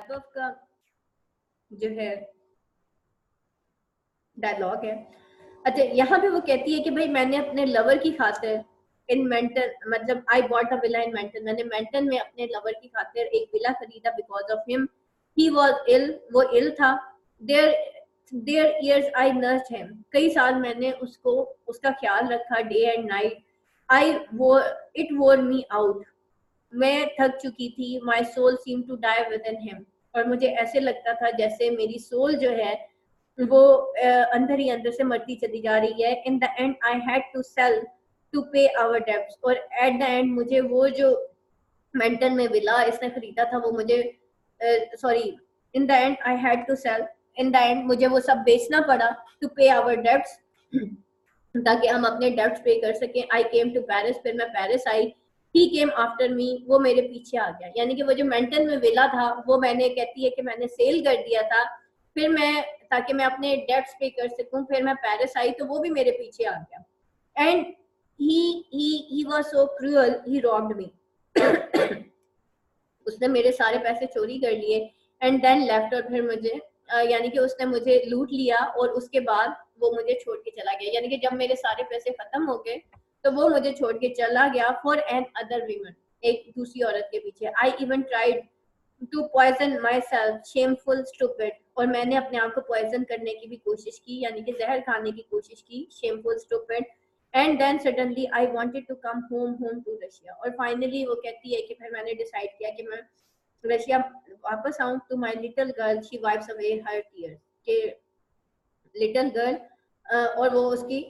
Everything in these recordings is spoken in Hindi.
का जो है डायलॉग है। अच्छा, यहाँ पे वो कहती है कि भाई मैंने अपने लवर की खातिर इन मेंटन, मतलब I bought a villa in Menton, मैंने मेंटन में अपने लवर की खातिर एक विला खरीदा because of him, he was ill, वो इल था। There there years I nursed him, कई साल मैंने उसको उसका ख्याल रखा डे एंड नाइट। आई वो इट वोर मी आउट, मैं थक चुकी थी। My soul seem to die within him, और मुझे ऐसे लगता था जैसे मेरी सोल जो है वो अंदर ही अंदर से मरती चली जा रही है। In the end I had to sell to pay our debts, और एट द एंड मुझे वो जो मेंटन में विला इसने खरीदा था वो मुझे sorry in the end I had to sell, in the end मुझे वो सब बेचना पड़ा टू पे आवर डेब्ट्स, ताकि हम अपने डेब्ट्स पे कर सकें। आई केम टू पेरिस, फिर मैं पेरिस आई। ही केम आफ्टर मी, वो मेरे पीछे आ गया। यानी कि वो जो मेंटन में विला था वो मैंने कहती है कि मैंने सेल कर दिया था, फिर मैं ताकि मैं अपने डेब्ट्स पे कर सकूं, फिर मैं पेरिस आई तो वो भी मेरे पीछे आ गया। And he was so cruel, he robbed me, उसने मेरे सारे पैसे चोरी कर लिए। एंड देन लेफ्ट, और फिर मुझे यानी कि उसने मुझे लूट लिया और उसके बाद वो मुझे छोड़ के चला गया। यानी कि जब मेरे सारे पैसे खत्म हो गए तो वो मुझे छोड़ के चला गया फॉर एन अदर वीमन, एक दूसरी औरत के पीछे। I even tried to poison myself, shameful stupid, और मैंने अपने आप को पॉइजन करने की भी कोशिश की, यानी कि जहर खाने की कोशिश की, shameful stupid. And then suddenly I wanted to come home to Russia, और फाइनली वो कहती है कि फिर मैंने डिसाइड किया कि मैं रशिया वापस आऊं to my little girl, she wipes away her tears, के लिटिल गर्ल, और वो उसकी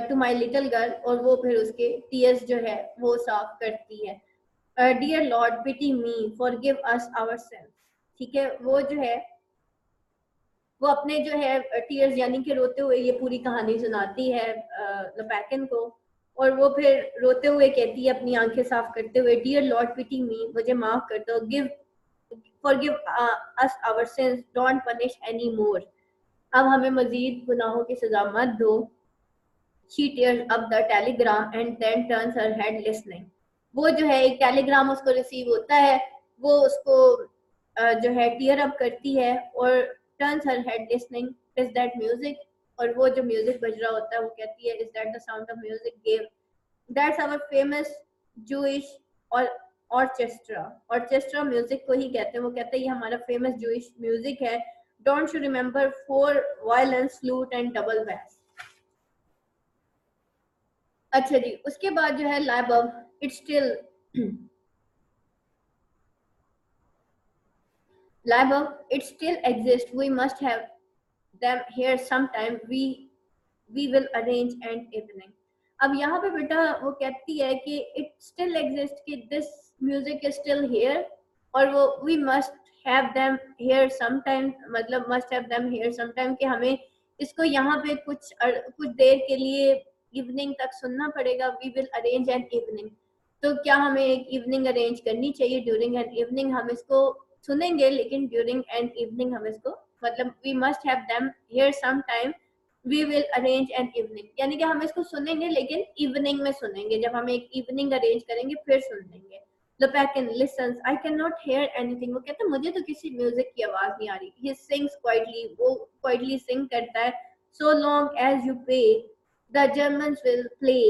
टू माय लिटिल गर्ल, और वो फिर उसके टीयर्स जो है वो साफ करती है। Dear Lord pity me, forgive us our sins, ठीक है। वो जो है वो अपने जो है टीयर्स यानी कि रोते हुए ये पूरी कहानी सुनाती है लपैकन को, और वो फिर रोते हुए कहती है अपनी आंखें साफ करते हुए, डियर लॉर्ड पिटी मी, मुझे माफ कर दो, give forgive us our sins, don't punish any more, अब हमें मजीद गुनाहों की सजा मत दो। She tears up the telegram and then turns her head listening, वो जो है एक टेलीग्राम उसको रिसीव होता है, वो उसको जो है टीयर अप करती है और turns her head listening, is that music, और वो जो म्यूजिक बज रहा होता है वो कहती है is that the sound of music give, that's our famous Jewish और ऑर्केस्ट्रा, ऑर्केस्ट्रा म्यूजिक को ही कहते हैं। वो कहते हैं ये हमारा फेमस जूइश म्यूजिक है। Don't you remember 4 violins, flute and double bass. अच्छा जी, उसके बाद जो है live, it still live it still exist, we must have them here sometime, we will arrange an evening। अब यहाँ पे बेटा वो कहती है कि इट स्टिल एग्जिस्ट, कि this music is still here, और वो we must have them here sometime, मतलब must have them here sometime, कि हमें इसको यहाँ पे कुछ देर के लिए इवनिंग तक सुनना पड़ेगा। We will arrange an evening, तो क्या हमें एक इवनिंग अरेंज करनी चाहिए? ड्यूरिंग एन इवनिंग हम इसको सुनेंगे, लेकिन ड्यूरिंग एन इवनिंग हम इसको, मतलब we must have them here some time, we will arrange an evening, यानी कि हम इसको सुनेंगे लेकिन इवनिंग में सुनेंगे, जब हम एक इवनिंग अरेंज करेंगे फिर सुन लेंगे। Lopakin listens, I cannot hear anything, वो कहता है मुझे तो किसी म्यूजिक की आवाज नहीं आ रही। He sings quietly, वो quietly sing करता है, so long as you pay the Germans will play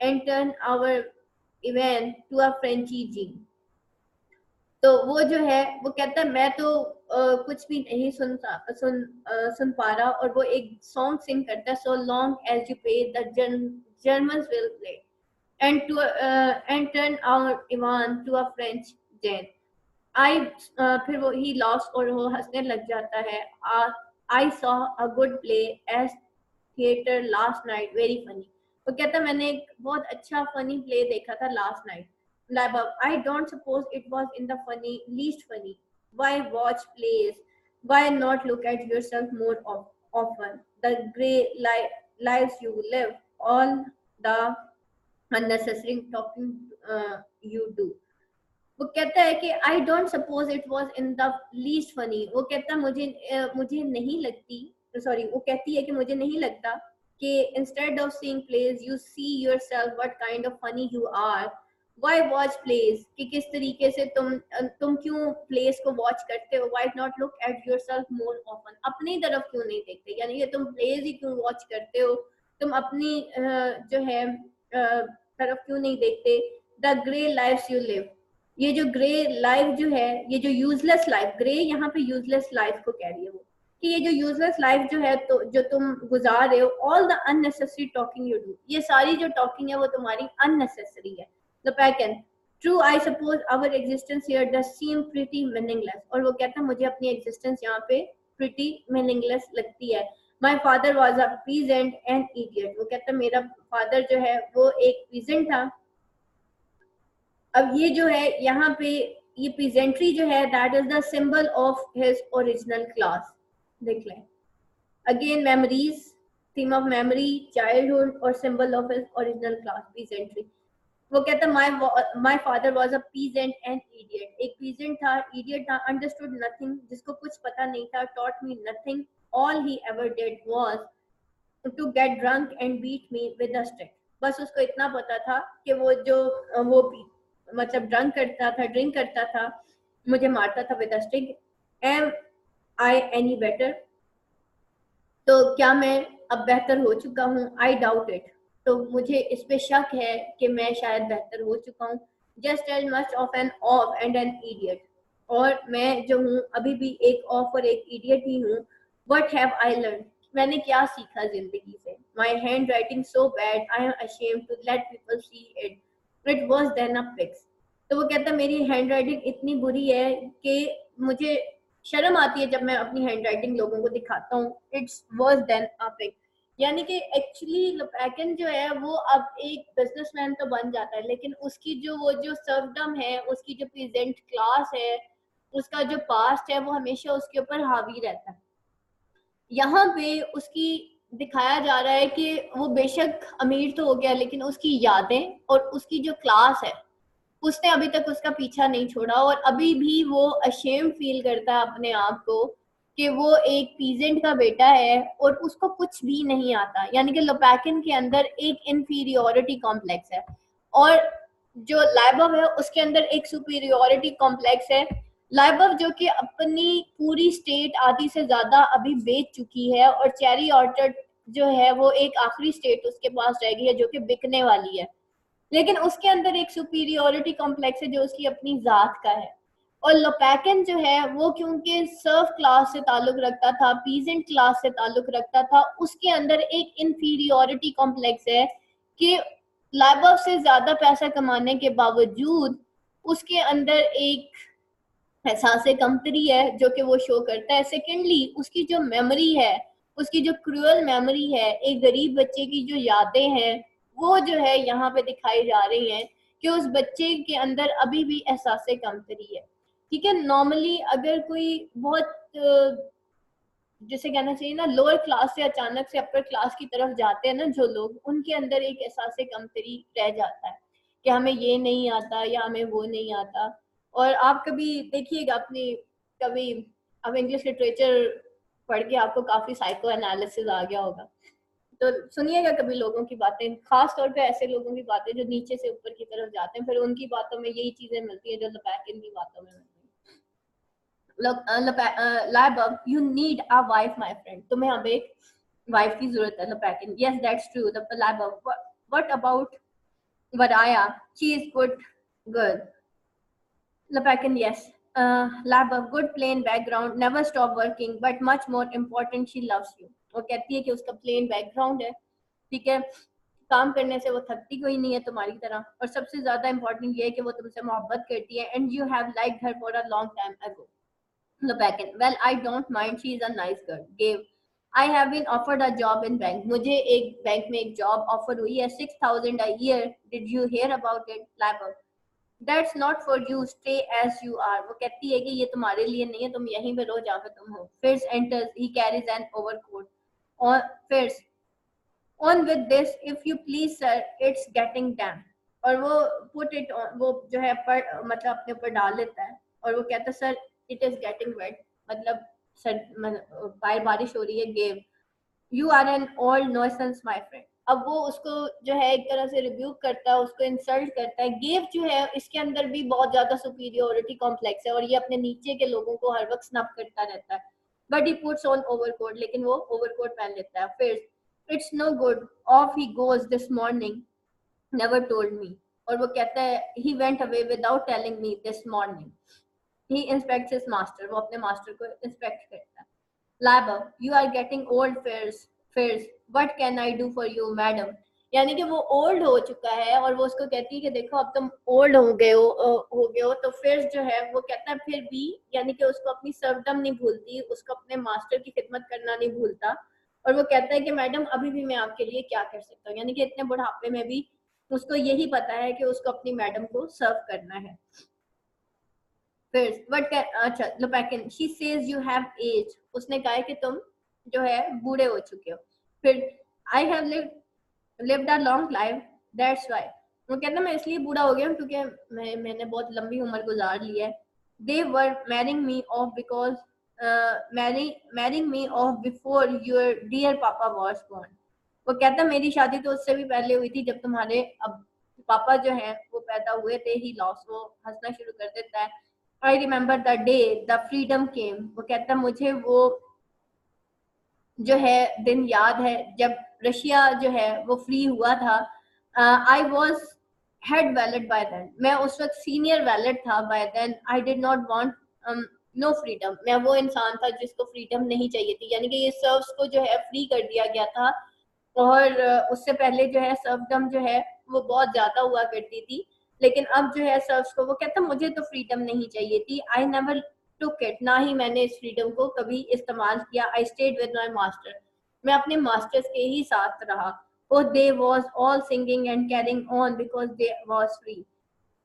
and turn our event to a Frenchy G। तो वो जो है वो कहता है मैं तो कुछ भी नहीं सुन पा रहा, और वो एक सॉन्ग सिंग करता है, सो लॉन्ग एज यू पे the Germans will play and turn our Ivan to a French Jane। आई फिर वो ही लॉस्ट और वो हंसने लग जाता है। I saw a good play as theatre last night, very funny. वो कहता है मैंने एक बहुत अच्छा फनी प्ले देखा था last night. Labab, I don't suppose it was in the least funny. Why watch plays? Why not look at yourself more often? The grey lives you live, all the unnecessary talking you do। वो कहता है कि I don't suppose it was in the least funny, वो कहता मुझे नहीं लगती, सॉरी वो कहती है कि मुझे नहीं लगता कि instead of seeing plays you see yourself what kind of funny you are, why watch plays, कि किस तरीके से तुम क्यों प्लेस को वॉच करते हो, why not look at yourself more often, अपनी तरफ क्यों नहीं देखते, यानी कि तुम प्लेस ही क्यों वॉच करते हो, तुम अपनी जो है तरफ क्यों नहीं देखते। The grey life you live, ये जो ग्रे लाइफ जो है, ये जो यूजलेस लाइफ, ग्रे यहाँ पे यूजलेस लाइफ को कह रही है वो, कि ये जो यूजलेस लाइफ जो है तो जो तुम गुजार रहे हो, all the unnecessary talking you do, ये सारी जो टॉकिंग है वो तुम्हारी अननेसेसरी है। द पैकन true I suppose our existence here does seem pretty meaningless, और वो कहता है मुझे अपनी एग्जिस्टेंस यहाँ पे प्रीटी मीनिंगलेस लगती है। My father was a peasant and idiot, वो कहता है मेरा फादर जो है वो एक पीजेंट था। अब ये जो है यहाँ पे ये पीजेंट्री जो है that is the symbol of his original class. देख लें again memories, theme of memory, childhood और symbol of his original class peasantry. वो कहता है my father was a peasant and idiot, एक पीजेंट था, इडियट था, अंडरस्टूड नथिंग, जिसको कुछ पता नहीं था, taught me nothing, all he ever did was to get drunk and beat me with a stick, बस उसको इतना पता था कि वो जो वो मतलब ड्रंक करता था, ड्रिंक करता था, मुझे मारता था with a stick. Am I any better, तो क्या मैं अब बेहतर हो चुका हूँ, आई डाउट इट, तो मुझे इस पे शक है कि मैं शायद बेहतर हो चुका हूँ। Just as much of an oaf and an idiot, और मैं जो हूँ अभी भी एक ऑफ और एक इडियट ही हूँ। वट हैव आई लर्न, मैंने क्या सीखा जिंदगी से। My handwriting so bad I am ashamed to let people see it, it was then a fix, तो वो कहता है मेरी हैंड राइटिंग इतनी बुरी है कि मुझे शर्म आती है जब मैं अपनी हैंड राइटिंग लोगों को दिखाता हूँ। It's worse than a pig, यानी कि एक्चुअली लपैकन जो है वो अब एक बिजनेसमैन तो बन जाता है, लेकिन उसकी जो वो जो सर्वडम है, उसकी जो प्रेजेंट क्लास है, उसका जो पास्ट है, वो हमेशा उसके ऊपर हावी रहता है। यहाँ पे उसकी दिखाया जा रहा है कि वो बेशक अमीर तो हो गया, लेकिन उसकी यादें और उसकी जो क्लास है उसने अभी तक उसका पीछा नहीं छोड़ा, और अभी भी वो अशेम फील करता है अपने आप को कि वो एक पीजेंट का बेटा है और उसको कुछ भी नहीं आता, यानी कि लोपैकिन के अंदर एक इंफीरियोरिटी कॉम्प्लेक्स है, और जो लाइबव है उसके अंदर एक सुपीरियोरिटी कॉम्प्लेक्स है। लाइबव जो कि अपनी पूरी स्टेट आधी से ज्यादा अभी बेच चुकी है, और चेरी ऑर्चर्ड जो है वो एक आखिरी स्टेट उसके पास रह गई है जो कि बिकने वाली है, लेकिन उसके अंदर एक सुपीरियोरिटी कॉम्प्लेक्स है जो उसकी अपनी जात का है। और लोपैकन जो है वो क्योंकि सर्फ क्लास से ताल्लुक रखता था, पीजेंट क्लास से ताल्लुक रखता था, उसके अंदर एक इंफीरियोरिटी कॉम्प्लेक्स है कि लाइबव से ज्यादा पैसा कमाने के बावजूद उसके अंदर एक एहसास कमतरी है जो कि वो शो करता है। सेकेंडली उसकी जो मेमोरी है, उसकी जो क्रूअल मेमोरी है, एक गरीब बच्चे की जो यादें हैं वो जो है यहाँ पे दिखाई जा रही हैं कि उस बच्चे के अंदर अभी भी एहसास कमतरी है। ठीक है, नॉर्मली अगर कोई बहुत जिसे कहना चाहिए ना लोअर क्लास से अचानक से अपर क्लास की तरफ जाते हैं ना जो लोग, उनके अंदर एक एहसास कमतरी रह जाता है कि हमें ये नहीं आता या हमें वो नहीं आता। और आप कभी देखिएगा अपनी, कभी अब इंग्लिश लिटरेचर पढ़ के आपको काफी साइको एनालिसिस आ गया होगा, तो सुनिएगा कभी लोगों की बातें, खास तौर पे ऐसे लोगों की बातें जो नीचे से ऊपर की तरफ जाते हैं, फिर उनकी बातों में यही चीजें मिलती है जो लपैकिन की बातों में मिलती है। Lab you need a wife my friend, तुम्हें अब एक वाइफ की जरूरत है। Lopakhin yes that's true. The lab what about Varya, she is good girl. Lopakhin yes lab of good plain background never stop working but much more important she loves you, वो कहती है कि उसका प्लेन बैकग्राउंड है, ठीक है, काम करने से वो थकती कोई नहीं है तुम्हारी तरह, और सबसे ज्यादा इंपॉर्टेंट ये है कि वो तुमसे मोहब्बत करती है। And you have liked her for a long time ago. Lopakin, well, I don't mind. She is a nice girl. Gave, I have been offered a job in bank. मुझे एक बैंक में एक जॉब ऑफर हुई है, 6,000 a year. Did you hear about it? Labor. That's not for you. Stay as you are. वो कहती है कि ये तुम्हारे लिए नहीं है, तुम यहीं पे रहो जहाँ पे तुम हो। Fierce enters. He carries an overcoat. और Fierce, on with this, if you please sir, it's getting damp. और वो put it on, वो जो है पर मतलब अपने ऊपर डाल लेता है, और वो कहता है sir it is getting wet, मतलब सर बाहर बारिश हो रही है। गेव, you are an old nuisance my friend, अब वो उसको जो है एक तरह से रिब्यूक करता है, उसको इंसल्ट करता है। गेव जो है इसके अंदर भी बहुत ज्यादा सुपीरियोरिटी कॉम्प्लेक्स है और ये अपने नीचे के लोगों को हर वक्त स्नब करता रहता है। But he puts on overcoat, लेकिन वो ओवरकोट पहन लेता है। फिर it's no good, off he goes this morning, never told me. और वो कहता है he went away without telling me this morning. He inspects his master, वो अपने मास्टर को इंस्पेक्ट करता है। लाइबर, you are getting old Firs, Firs, what can I do for you madam. यानी कि वो ओल्ड हो चुका है और वो उसको कहती है कि देखो अब तुम ओल्ड हो गए हो। तो फिर जो है वो कहता है फिर भी, यानी कि उसको अपनी सर्वडम नहीं भूलती, उसको अपने मास्टर की खिदमत करना नहीं भूलता। और वो कहता है कि मैडम अभी भी मैं आपके लिए क्या कर सकता हूँ, यानी कि इतने बुढ़ापे में भी उसको यही पता है कि उसको अपनी मैडम को सर्व करना है। फिर बट अच्छा Lopakhin, she says you have age, उसने कहा है कि तुम जो है बूढ़े हो चुके हो। फिर I have lived a long life, that's why, वो कहता मैं इसलिए बूढ़ा हो गया हूँ क्योंकि मैंने बहुत लंबी उम्र गुजार ली है। They were marrying me off because marrying me off before your dear papa was born. वो कहता मेरी शादी तो उससे भी पहले हुई थी जब तुम्हारे अब पापा जो है वो पैदा हुए थे। ही लॉस, वो हंसना शुरू कर देता है। I remember the day the freedom came, वो कहता मुझे वो जो है दिन याद है जब रशिया जो है वो फ्री हुआ था। I was head valet by then, मैं उस वक्त सीनियर वैलेट था by then. I did not want no freedom, मैं वो इंसान था जिसको फ्रीडम नहीं चाहिए थी, यानी कि ये सर्व्स को जो है फ्री कर दिया गया था। और उससे पहले जो है सर्वडम जो है वो बहुत ज्यादा हुआ करती थी, लेकिन अब जो है सर्व्स को, वो कहता मुझे तो फ्रीडम नहीं चाहिए थी। आई नेवर टुक इट, ना ही मैंने इस फ्रीडम को कभी इस्तेमाल किया। I stayed with my master, मैं अपने मास्टर्स के ही साथ रहा। Oh they was all singing and carrying on because they was free.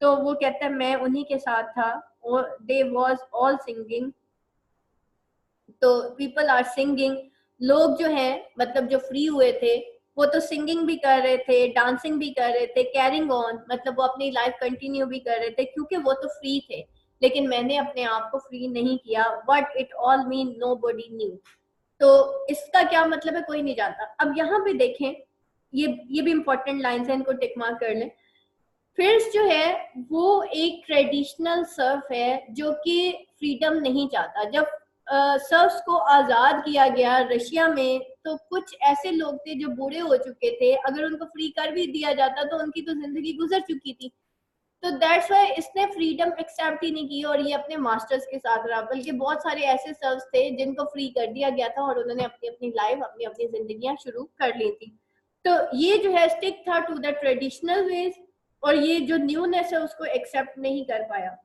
तो वो कहता है मैं उन्हीं के साथ था और दे वॉज ऑल सिंगिंग, तो पीपल आर सिंगिंग, लोग जो हैं मतलब जो फ्री हुए थे वो तो सिंगिंग भी कर रहे थे, डांसिंग भी कर रहे थे, कैरिंग ऑन मतलब वो अपनी लाइफ कंटिन्यू भी कर रहे थे क्योंकि वो तो फ्री थे। लेकिन मैंने अपने आप को फ्री नहीं किया। What it all mean nobody knew, तो इसका क्या मतलब है कोई नहीं जानता। अब यहाँ पे देखें, ये भी इंपॉर्टेंट लाइन है, इनको टिक मार्क कर लें। फिर जो है वो एक ट्रेडिशनल सर्फ है जो कि फ्रीडम नहीं चाहता। जब सर्फ्स को आजाद किया गया रशिया में तो कुछ ऐसे लोग थे जो बूढ़े हो चुके थे, अगर उनको फ्री कर भी दिया जाता तो उनकी तो जिंदगी गुजर चुकी थी। तो दैट्स वाई इसने फ्रीडम एक्सेप्ट ही नहीं की और ये अपने मास्टर्स के साथ रहा। बल्कि बहुत सारे ऐसे सर्व्स थे जिनको फ्री कर दिया गया था और उन्होंने अपनी अपनी लाइफ, अपनी अपनी जिंदगियां शुरू कर ली थी। तो ये जो है स्टिक था टू द ट्रेडिशनल वेज, और ये जो न्यूनेस है उसको एक्सेप्ट नहीं कर पाया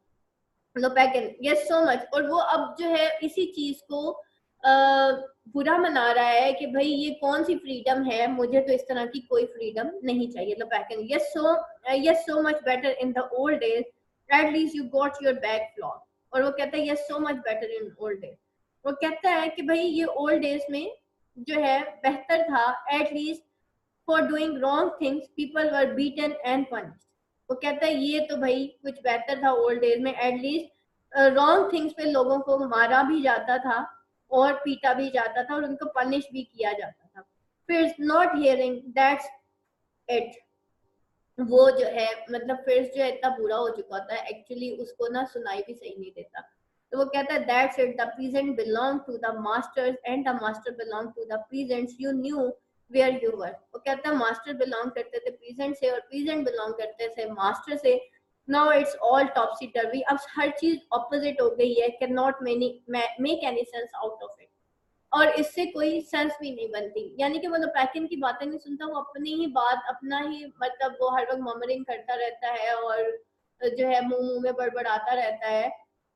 लोपैकिन। यस सो मच, और वो अब जो है इसी चीज को बुरा मना रहा है कि भाई ये कौन सी फ्रीडम है, मुझे तो इस तरह की कोई फ्रीडम नहीं चाहिए Lopakhin. Yes so much better in the old days, at least you got your back flog. और वो कहता है yes so much better in old days, वो कहता है कि भाई ये ओल्ड डेज में जो है बेहतर था। At least for doing wrong things people were beaten and punished. वो कहता है ये तो भाई कुछ बेहतर था ओल्ड एज में, एटलीस्ट रॉन्ग थिंग्स पे लोगों को मारा भी जाता था और पीटा भी जाता था और उनको पनिश भी किया जाता था। फिर नॉट हियरिंग दैट्स इट, वो जो है मतलब फिर जो है इतना बुरा हो चुका था एक्चुअली, उसको ना सुनाई भी सही नहीं देता। तो वो कहता है that's it, the peasant belong to the masters and the master belong to the peasants, you knew where you were. वो कहता है मास्टर बिलोंग करते थे पीजेंट से और पीजेंट बिलोंग करते थे मास्टर से। नाउ इट्स ऑल टॉपसी टर्वी, अब हर चीज ऑपोजिट हो गई है, can not make any sense out of it, और इससे कोई सेंस भी नहीं बनती। यानी कि वो पैकिंग की बातें नहीं सुनता, वो अपनी ही बात, अपना ही मतलब वो हर वक्त ममरिंग करता रहता है और जो है मुंह मुंह में बड़बड़ाता रहता है।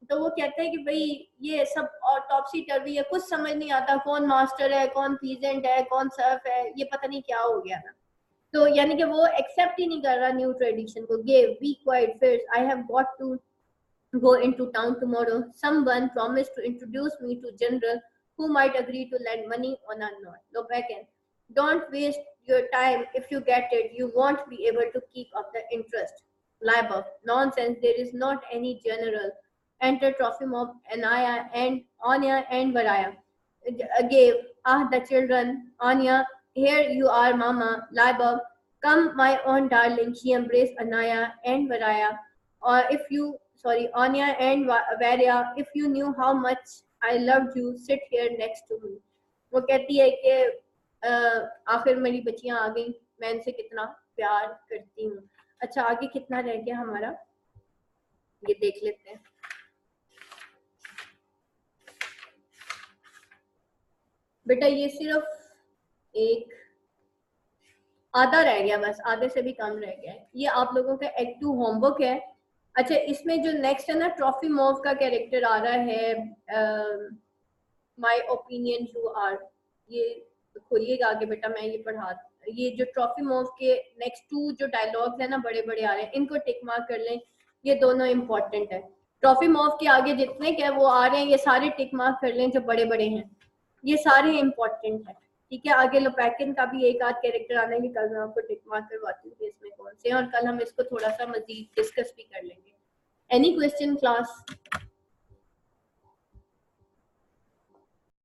तो वो कहते हैं कि भाई ये सब और टॉपसी टर्वी है, कुछ समझ नहीं आता कौन मास्टर है, कौन पीजेंट है, कौन सर्फ है, ये पता नहीं क्या हो गया ना। तो यानी कि वो एक्सेप्ट ही नहीं कर रहा न्यू ट्रेडिशन को। गे बी क्वाइट फिर I have got to go into town tomorrow. Someone promised to introduce me to general who might agree to lend money on a note. Go back in. Don't waste your time. If you get it, you won't be able to keep up the interest. Libel. Nonsense. There is not any general. Enter Trophim of Anaya and Anya and Varaya. Gave. Ah, the children. Anya here you are, Mama. Liba, come, my own darling. She embraced Anaya and Varaya. Or if you, sorry, Anya and Varya, if you knew how much I loved you, sit here next to me. वो कहती है कि आखिर मेरी बच्चियां आ गई, मैं इनसे कितना प्यार करती हूँ. अच्छा, आगे कितना रह गया हमारा, ये देख लेते हैं. बेटा ये सिर्फ एक आधा रह गया, बस आधे से भी कम रह गया है. ये आप लोगों का एक्ट 2 होमवर्क है. अच्छा, इसमें जो नेक्स्ट है ना, ट्रॉफी मॉव का कैरेक्टर आ रहा है, माय ओपिनियन यू आर. ये खोलिएगा आगे बेटा, मैं ये पढ़ा. ये जो ट्रॉफी मॉव के नेक्स्ट 2 जो डायलॉग्स है ना, बड़े बड़े आ रहे हैं, इनको टिक मार्क कर लें. ये दोनों इंपॉर्टेंट है. ट्रॉफी मॉव के आगे जितने क्या वो आ रहे हैं, ये सारे टिक मार्क कर लें जो बड़े बड़े हैं. ये सारे इंपॉर्टेंट है. ठीक है, आगे लोपैकिन का भी एक आध कैरेक्टर आने की, कल मैं आपको टिक मार्क करवाती हूँ कि इसमें कौन से हैं, और कल हम इसको थोड़ा सा मजीद डिस्कस भी कर लेंगे. Any question class?